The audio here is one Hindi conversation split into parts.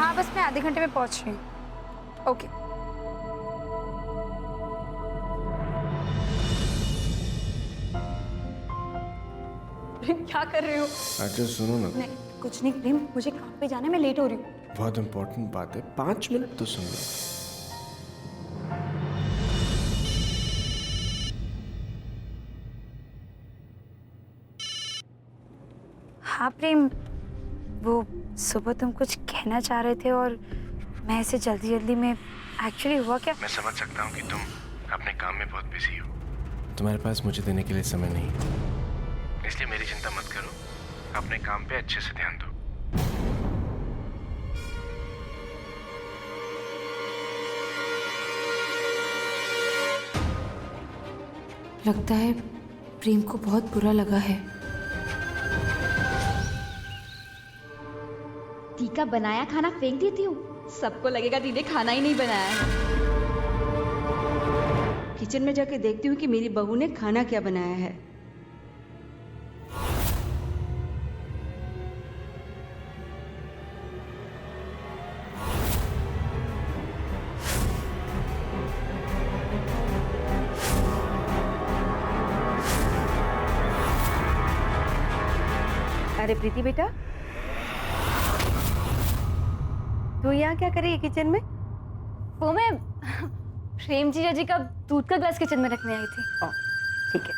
हाँ बस मैं आधे घंटे में पहुंच रही हूँ। ओके। प्रेम क्या कर रहे हो? अच्छा सुनो ना। नहीं कुछ नहीं प्रेम, मुझे काम पे जाना है, मैं लेट हो रही हूँ। बहुत इंपॉर्टेंट बात है, 5 मिनट तो सुन लो। हाँ प्रेम, वो सुबह तुम कुछ कहना चाह रहे थे और मैं ऐसे जल्दी जल्दी में एक्चुअली हुआ क्या। मैं समझ सकता हूँ कि तुम अपने काम में बहुत बिजी हो, तुम्हारे पास मुझे देने के लिए समय नहीं, इसलिए मेरी चिंता मत करो, अपने काम पे अच्छे से ध्यान दो। लगता है प्रेम को बहुत बुरा लगा है। टीका बनाया खाना फेंक देती हूँ, सबको लगेगा दीदी खाना ही नहीं बनाया है। किचन में जाके देखती हूँ कि मेरी बहू ने खाना क्या बनाया है। अरे प्रीति बेटा, तू यहाँ क्या कर रही है किचन में? वो मैं प्रेम जीजा जी का दूध का ग्लास किचन में रखने आई थी। ओ, ठीक है।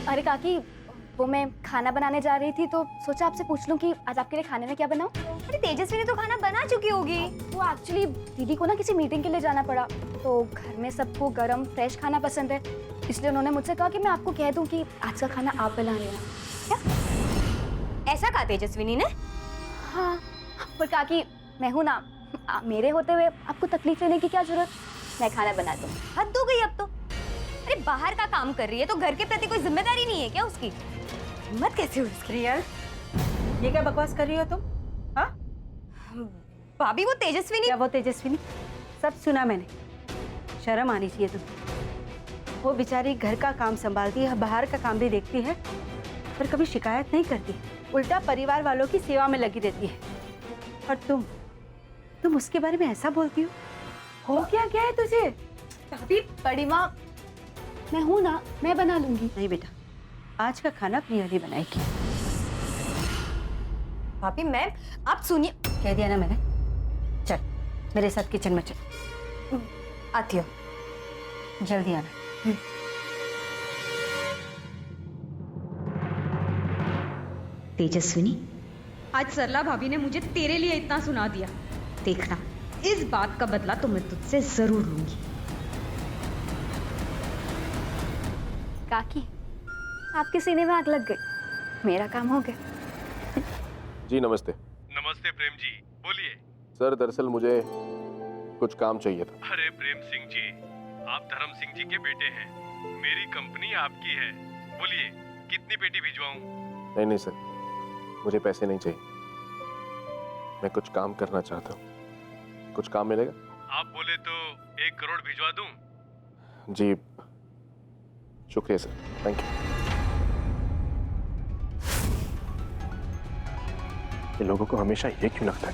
अरे काकी, वो मैं खाना बनाने जा रही थी तो सोचा आपसे पूछ लूं कि आज आपके लिए खाने में क्या बनाऊं। अरे तेजस्वी ने तो खाना बना चुकी होगी। वो एक्चुअली दीदी को ना किसी मीटिंग के लिए जाना पड़ा, तो घर में सबको गरम फ्रेश खाना पसंद है, इसलिए उन्होंने मुझसे कहा कि मैं आपको कह दूं कि आज का खाना आप बना लेना। क्या ऐसा कहा तेजस्विनी ने? हाँ, पर काकी मैं हूं ना, मेरे होते हुए आपको तकलीफ लेने की क्या जरूरत, मैं खाना बना दूं। हद हो गई अब तो। अरे बाहर का काम कर रही है तो घर के प्रति कोई जिम्मेदारी नहीं है क्या उसकी? हिम्मत कैसे हुई उसकी? यार ये क्या बकवास कर रही हो तुम? हाँ भाभी वो तेजस्विनी। क्या वो तेजस्विनी? सब सुना मैंने, शर्म आनी चाहिए तुम। वो बेचारी घर का काम संभालती है, बाहर का काम भी देखती है, पर कभी शिकायत नहीं करती, उल्टा परिवार वालों की सेवा में लगी रहती है। और तुम उसके बारे में ऐसा बोलती हो क्या क्या है तुझे? भाभी बड़ी माँ, मैं हूं ना, मैं बना लूंगी। नहीं बेटा, आज का खाना प्रिया ने बनाएगी। भाभी मैं, आप सुनिए। कह दिया ना मैंने, चल मेरे साथ किचन में चल। आती हो, जल्दी आना। तेजस्विनी, आज सरला भाभी ने मुझे तेरे लिए इतना सुना दिया, देखना इस बात का बदला तो मैं तुझसे जरूर लूंगी। काकी आपके सीने में आग लग गई, मेरा काम हो गया। जी नमस्ते। नमस्ते प्रेम जी, बोलिए। सर दरअसल मुझे कुछ काम चाहिए था। अरे प्रेम सिंह जी, आप धर्म सिंह जी के बेटे हैं, मेरी कंपनी आपकी है, बोलिए कितनी पेटी भिजवाऊं? नहीं नहीं सर, मुझे पैसे नहीं चाहिए, मैं कुछ काम करना चाहता हूँ, कुछ काम मिलेगा? आप बोले तो 1 करोड़ भिजवा दूं। जी शुक्रिया सर, थैंक यू। ये लोगों को हमेशा ये क्यों लगता है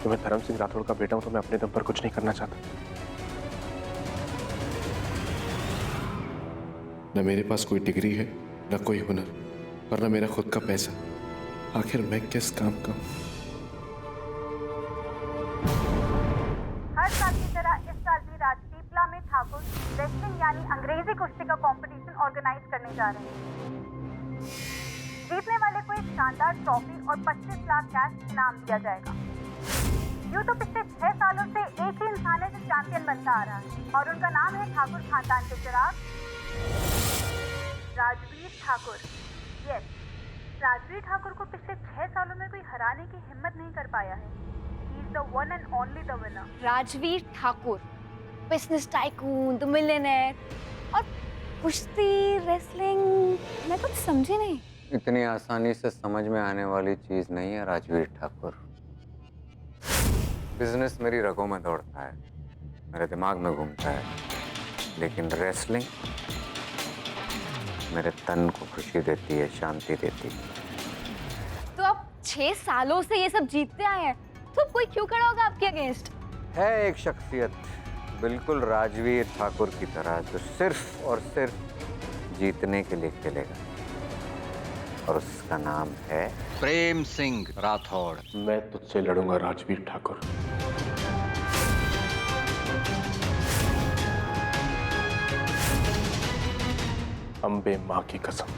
कि मैं धर्म सिंह राठौड़ का बेटा हूं तो मैं अपने दम पर कुछ नहीं करना चाहता। न मेरे पास कोई डिग्री है, न कोई हुनर, और न मेरा खुद का पैसा, आखिर मैं किस काम का हूं? हर साल की तरह इस साल भी राजपीपला में ठाकुर रेसलिंग यानी अंग्रेजी कुश्ती का कंपटीशन ऑर्गेनाइज करने जा रहे हैं। जीतने वाले को एक शानदार ट्रॉफी और 25 लाख कैश इनाम दिया जाएगा। यूँ तो पिछले 6 सालों से एक ही इंसान है जो चैंपियन बनता आ रहा है और उनका नाम है ठाकुर खानदान के चिराग, राजवीर ठाकुर। यस, राजवीर ठाकुर को पिछले 6 सालों में कोई हराने की हिम्मत नहीं कर पाया है। He is the one and only the winner. Rajveer Thakur, business tycoon, the millionaire, और कुश्ती रेसलिंग, मैं कुछ समझी नहीं। इतनी आसानी से समझ में आने वाली चीज नहीं है राजवीर ठाकुर। बिजनेस मेरी रगों में दौड़ता है, मेरे दिमाग में घूमता है। लेकिन रेसलिंग मेरे तन को खुशी देती है, शांति देती है। तो आप 6 सालों से ये सब जीतते आए हैं, तो अब कोई क्यों खड़ा होगा आपके अगेंस्ट? है एक शख्सियत बिल्कुल राजवीर ठाकुर की तरह जो सिर्फ और सिर्फ जीतने के लिए खेलेगा, और उसका नाम है प्रेम सिंह राठौड़। मैं तुझसे लड़ूंगा राजवीर ठाकुर। अम्बे माँ की कसम,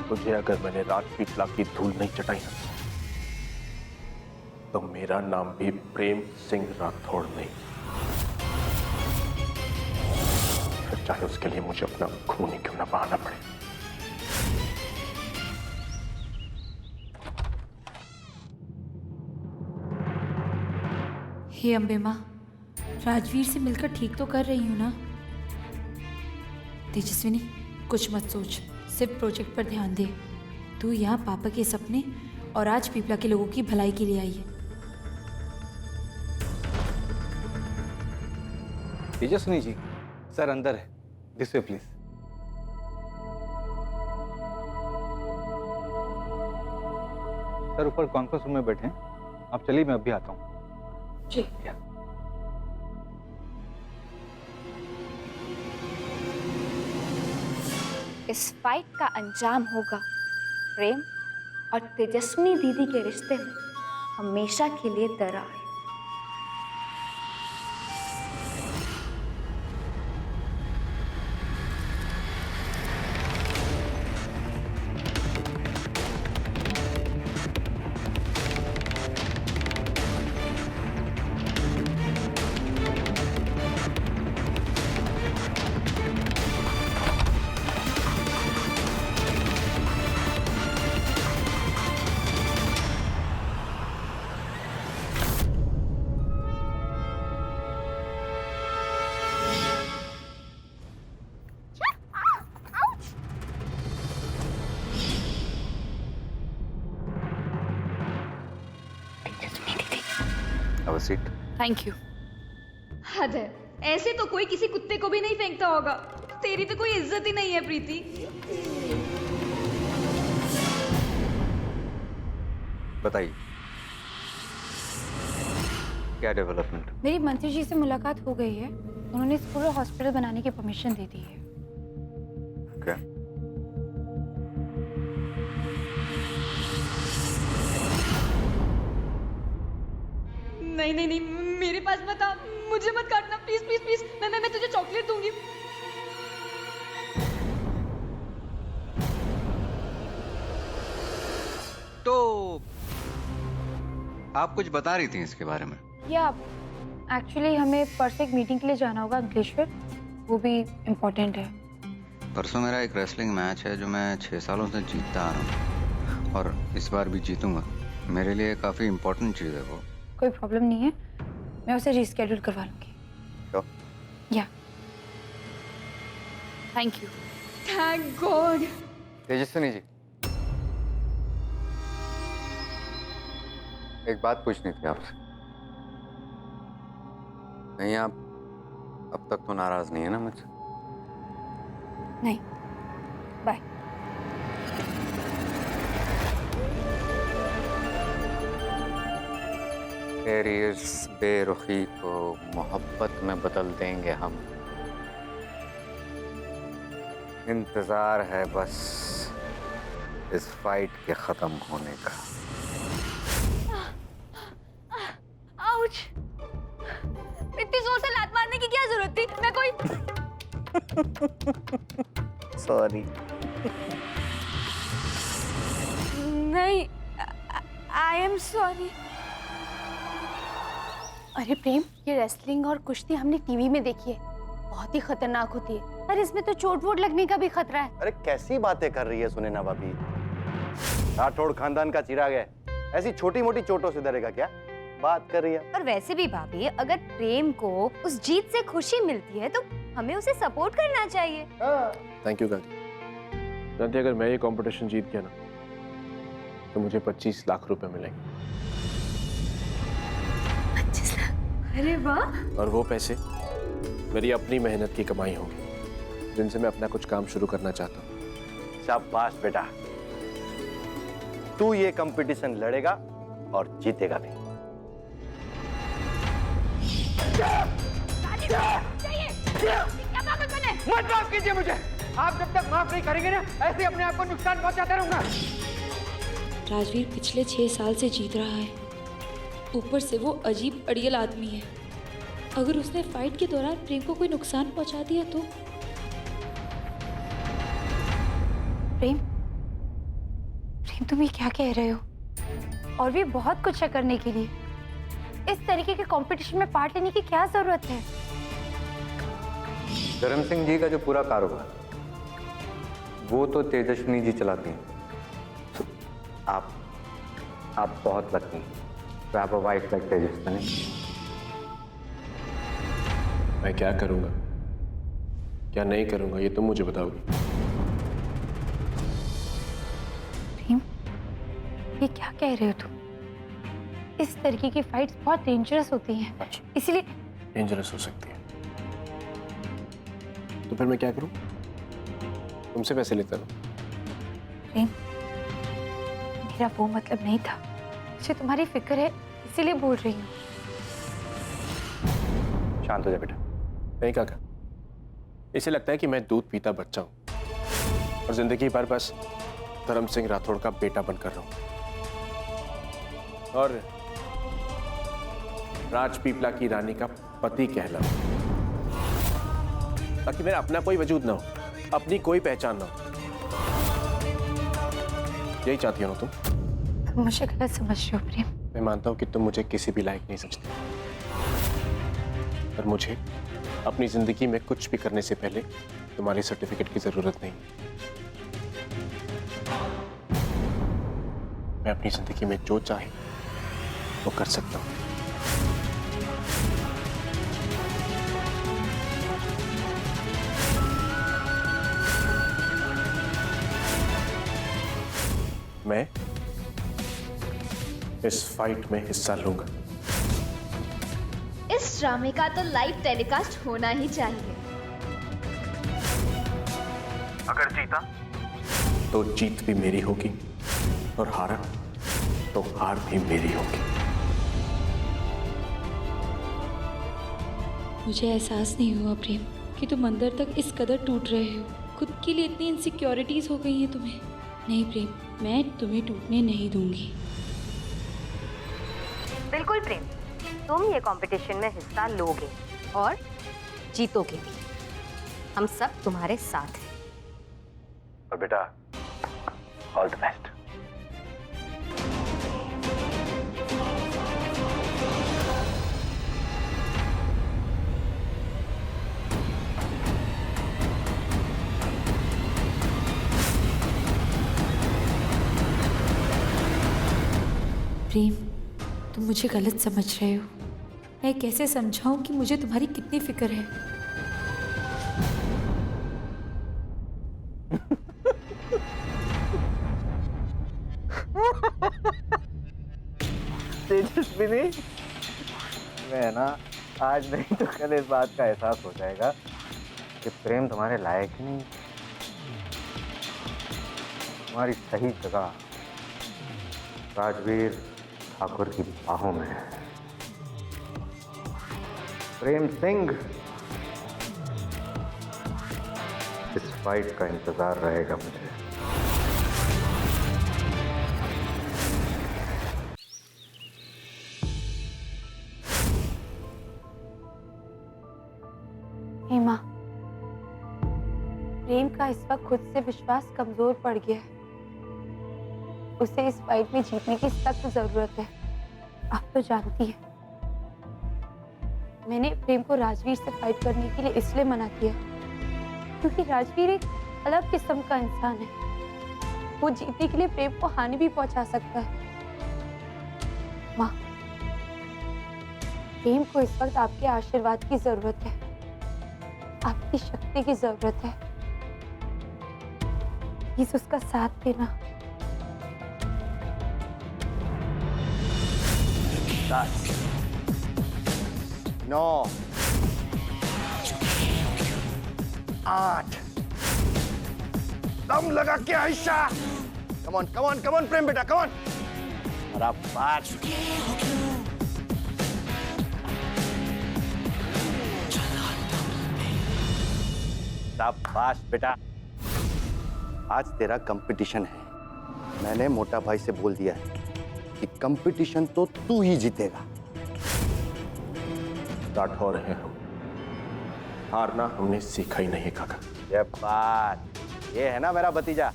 तुझे अगर मैंने राजपीपला की धूल नहीं चटाई ना, तो मेरा नाम भी प्रेम सिंह राठौड़ नहीं, फिर चाहे उसके लिए मुझे अपना खून ही क्यों ना बहाना पड़े। हे अम्बे माँ, राजवीर से मिलकर ठीक तो कर रही हूँ ना? तेजस्विनी, कुछ मत सोच, सिर्फ प्रोजेक्ट पर ध्यान दे। तू यहाँ पापा के सपने और आज पीपला के लोगों की भलाई के लिए आई है। तेजस्विनी जी, सर अंदर है, दिस वे प्लीज। सर ऊपर कॉन्फ्रेंस रूम में बैठे हैं, आप चलिए, मैं अभी आता हूँ। जी। इस फाइट का अंजाम होगा प्रेम और तेजस्विनी दीदी के रिश्ते में हमेशा के लिए दरार। Have a seat. Thank you. हद है, ऐसे तो कोई किसी कुत्ते को भी नहीं फेंकता होगा। तेरी तो कोई इज्जत ही नहीं है प्रीति। बताइए, क्या डेवलपमेंट? मेरी मंत्री जी से मुलाकात हो गई है, उन्होंने इस पूरा हॉस्पिटल बनाने की परमिशन दे दी है। क्या? नहीं नहीं नहीं, मेरे पास मत आ, मुझे मत काटना प्लीज प्लीज प्लीज। मैं तुझे चॉकलेट दूंगी। तो आप कुछ बता रही थी इसके बारे में? या एक्चुअली हमें परसों एक मीटिंग के लिए जाना होगा अंकलेश्वर, वो भी इम्पोर्टेंट है। परसों मेरा एक रेसलिंग मैच है जो मैं 6 सालों से जीतता आ रहा हूँ, और इस बार भी जीतूंगा। मेरे लिए काफी इम्पोर्टेंट चीज है वो। कोई प्रॉब्लम नहीं है, मैं उसे रीस्केड्यूल करवा लूंगी। Sure. या thank you. Thank God. Tejaswini ji, एक बात पूछनी थी आपसे। नहीं, आप अब तक तो नाराज नहीं है ना मुझसे? नहीं, बाय। तेरी इस बेरुखी को मोहब्बत में बदल देंगे हम। इंतजार है बस इस फाइट के खत्म होने का। आउच! इतनी जोर से लात मारने की क्या जरूरत थी? मैं कोई सॉरी। नहीं, आई एम सॉरी। अरे प्रेम, ये रेसलिंग और कुश्ती हमने टीवी में देखी है, बहुत ही खतरनाक होती है। अरे इसमें तो चोट वोट लगने का भी खतरा है। अरे कैसी बातें कर रही है सुनैना भाभी? राठौड़ खानदान का चिराग है, ऐसी छोटी मोटी चोटों से डरेगा क्या? बात कर रही है। और वैसे भी भाभी, अगर प्रेम को उस जीत से खुशी मिलती है तो हमें उसे सपोर्ट करना चाहिए। Thank you Gandhi. जानती, अगर मैं ये कंपटीशन जीत गया ना, तो मुझे 25 लाख रुपए मिलेंगे। 25 लाख? अरे वाह। और वो पैसे मेरी अपनी मेहनत की कमाई होगी जिनसे मैं अपना कुछ काम शुरू करना चाहता हूँ। शाबाश बेटा, तू ये कंपटीशन लड़ेगा और जीतेगा भी। मत माफ कीजिए मुझे। आप जब तक माफ नहीं करेंगे ना, ऐसे अपने आप को नुकसान पहुंचाते रहूंगा। राजवीर पिछले 6 साल से जीत रहा है, ऊपर से वो अजीब अड़ियल आदमी है। अगर उसने फाइट के दौरान प्रेम को कोई नुकसान पहुंचा दिया तो? प्रेम, प्रेम तुम ये क्या कह रहे हो? और भी बहुत कुछ है करने के लिए। इस तरीके के कंपटीशन में पार्ट लेने की क्या जरूरत है? धर्म सिंह जी का जो पूरा कारोबार वो तो तेजस्विनी जी चलाती हैं। तो आप बहुत लकी हैं। तो आप वाइफ लाइक तेजस्विनी। मैं क्या करूंगा क्या नहीं करूंगा ये तुम मुझे बताओगी। प्रेम, ये क्या कह रहे हो तुम? इस तरीके की फाइट्स बहुत डेंजरस होती हैं। अच्छा, इसलिए डेंजरस हो सकती है तो फिर मैं क्या करूं? तुमसे पैसे लेता रहूं? प्रेम, मेरा वो मतलब नहीं था। मुझे तुम्हारी फिक्र है इसीलिए बोल रही हूँ। शांत हो जा बेटा। नहीं काका, इसे लगता है कि मैं दूध पीता बच्चा हूं और जिंदगी भर बस धर्म सिंह राठौड़ का बेटा बनकर रहूं और राजपीपला की रानी का पति कहलाऊं, ताकि मेरा अपना कोई वजूद ना हो, अपनी कोई पहचान ना हो। यही चाहती हो ना तुम? मुझे गलत समझ रहे हो प्रेम। मैं मानता हूं कि तुम मुझे किसी भी लायक नहीं समझती, पर मुझे अपनी जिंदगी में कुछ भी करने से पहले तुम्हारी सर्टिफिकेट की जरूरत नहीं। मैं अपनी जिंदगी में जो चाहे वो कर सकता हूं। मैं इस फाइट में हिस्सा लूंगा। इस ड्रामे का तो लाइव टेलीकास्ट होना ही चाहिए। अगर जीता तो जीत भी मेरी होगी और हारा तो हार भी मेरी होगी। मुझे एहसास नहीं हुआ प्रेम कि तुम अंदर तक इस कदर टूट रहे हो। खुद के लिए इतनी इनसिक्योरिटीज हो गई हैं तुम्हें। नहीं प्रेम, मैं तुम्हें टूटने नहीं दूंगी। बिल्कुल प्रेम, तुम ये कंपटीशन में हिस्सा लोगे और जीतोगे भी। हम सब तुम्हारे साथ हैं। और बेटा, ऑल द बेस्ट। प्रेम, तुम मुझे गलत समझ रहे हो। मैं कैसे समझाऊं कि मुझे तुम्हारी कितनी फिक्र है। तेजस्विनी, मैं ना आज नहीं तो कल इस बात का एहसास हो जाएगा कि प्रेम तुम्हारे लायक ही नहीं। तुम्हारी सही जगह राजवीर ठाकुर की बाहों में है। प्रेम सिंह, इस फाइट का इंतजार रहेगा मुझे। हेमा, प्रेम का इस वक्त खुद से विश्वास कमजोर पड़ गया है। उसे इस फाइट में जीतने की सख्त जरूरत है। आप तो जानती है, मैंने प्रेम को राजवीर से फाइट करने के लिए इसलिए मना किया क्योंकि राजवीर एक अलग किस्म का इंसान है। वो जीतने के लिए प्रेम को हानि भी पहुंचा सकता है। माँ, प्रेम को इस वक्त आपके आशीर्वाद की जरूरत है, आपकी शक्ति की जरूरत है। प्लीज उसका साथ देना। 10, 9, 8। दम लगा के आयशा। कम ऑन प्रेम बेटा, कम ऑन। शाबाश। शाबाश बेटा। आज तेरा कंपटीशन है। मैंने मोटा भाई से बोल दिया है कि कंपटीशन तो तू ही जीतेगा। राठौर हैं हम, हारना हमने सीखा ही नहीं काका। ये बात, ये है ना मेरा भतीजा।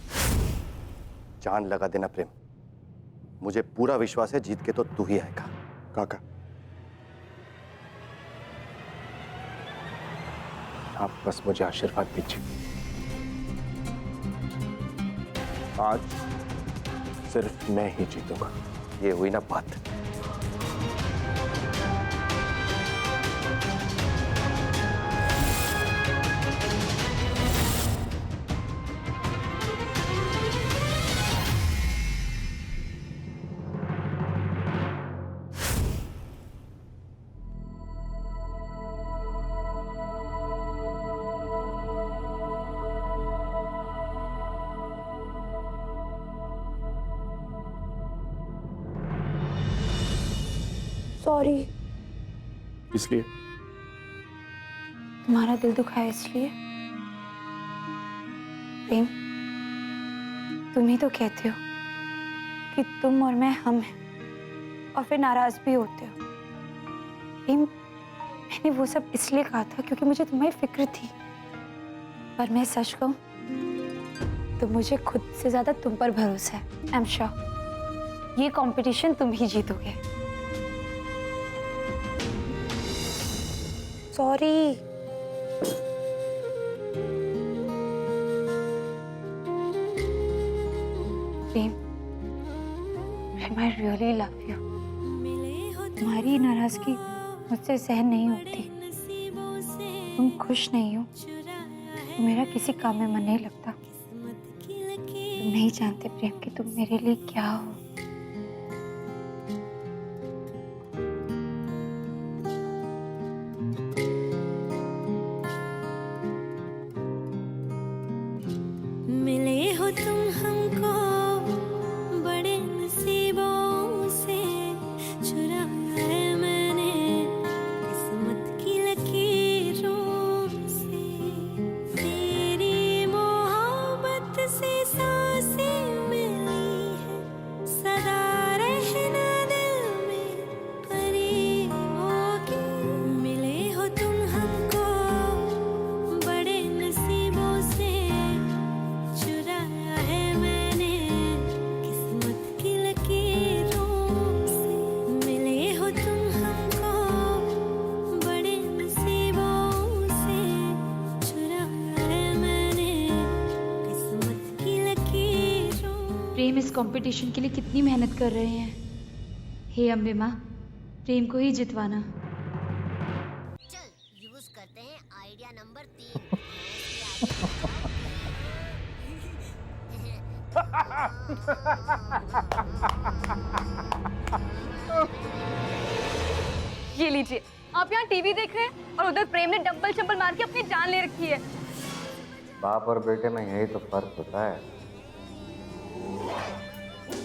जान लगा देना प्रेम, मुझे पूरा विश्वास है जीत के तो तू ही आएगा। काका आप बस मुझे आशीर्वाद दीजिए। आज सिर्फ मैं ही जीतूंगा। ये हुई ना बात। सॉरी, इसलिए तुम्हारा दिल दुखा है इसलिए। प्रेम, तुम ही तो कहते हो कि तुम और मैं हम हैं और फिर नाराज भी होते हो। प्रेम, मैंने वो सब इसलिए कहा था क्योंकि मुझे तुम्हारी फिक्र थी, पर मैं सच कहूं तो मुझे खुद से ज्यादा तुम पर भरोसा है। आई एम श्योर ये कंपटीशन तुम ही जीतोगे। Sorry. Prem, I really love you। तुम्हारी नाराजगी मुझसे सहन नहीं होती। तुम खुश नहीं हो तो मेरा किसी काम में मन नहीं लगता। तुम नहीं जानते प्रेम कि तुम मेरे लिए क्या हो। मिले हो तुम हमको बड़े नसीबों से, चुराया है मैंने किस्मत की लकीरों से। तेरी मोहब्बत से सांसें मिली है, सदा रहना दिल में करीबों की। मिले हो तुम हमको बड़े नसीबों से, चुराया है मैंने किस्मत की लकीरों से। मिले हो तुम हमको बड़े नसीबों से, चुराया है मैंने किस्मत की लकीरों। प्रेम इस कंपटीशन के लिए कितनी मेहनत कर रहे हैं। हे अम्बे माँ, प्रेम को ही जितवाना। चल यूज करते हैं आइडिया नंबर 3। ये लीजिए, आप यहाँ टीवी देख रहे हैं और उधर प्रेम ने डंबल चंबल मार के अपनी जान ले रखी है। बाप और बेटे में यही तो फर्क होता है।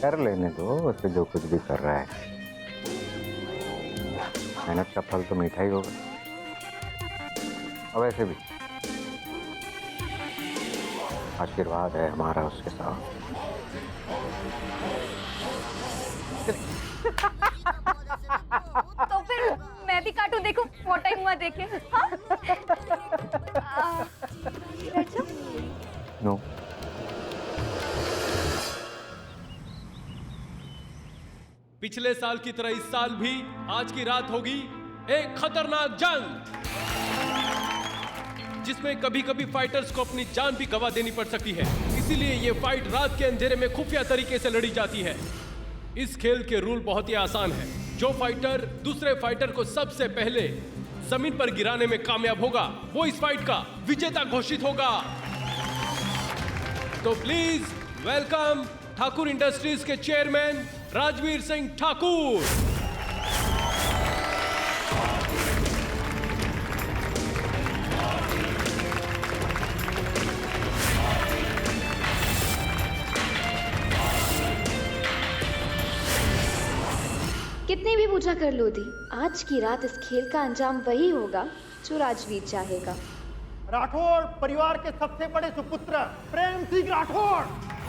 कर लेने दो उसे जो कुछ भी कर रहा है। मेहनत का फल तो मीठा ही होगा। और वैसे भी आशीर्वाद है हमारा उसके साथ। तो फिर मैं भी कार्टून देखूं, मोटा ही मुआ देखे। हाँ? नो। पिछले साल की तरह इस साल भी आज की रात होगी एक खतरनाक जंग, जिसमें कभी कभी फाइटर्स को अपनी जान भी गंवा देनी पड़ सकती है। इसीलिए ये फाइट रात के अंधेरे में खुफिया तरीके से लड़ी जाती है। इस खेल के रूल बहुत ही आसान है। जो फाइटर दूसरे फाइटर को सबसे पहले जमीन पर गिराने में कामयाब होगा वो इस फाइट का विजेता घोषित होगा। तो प्लीज वेलकम ठाकुर इंडस्ट्रीज के चेयरमैन राजवीर सिंह ठाकुर। कितनी भी पूजा कर लो दी, आज की रात इस खेल का अंजाम वही होगा जो राजवीर चाहेगा। राठौर परिवार के सबसे बड़े सुपुत्र प्रेम सिंह राठौर।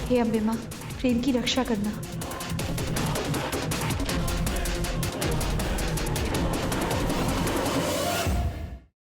हे अम्बे माँ, प्रेम की रक्षा करना।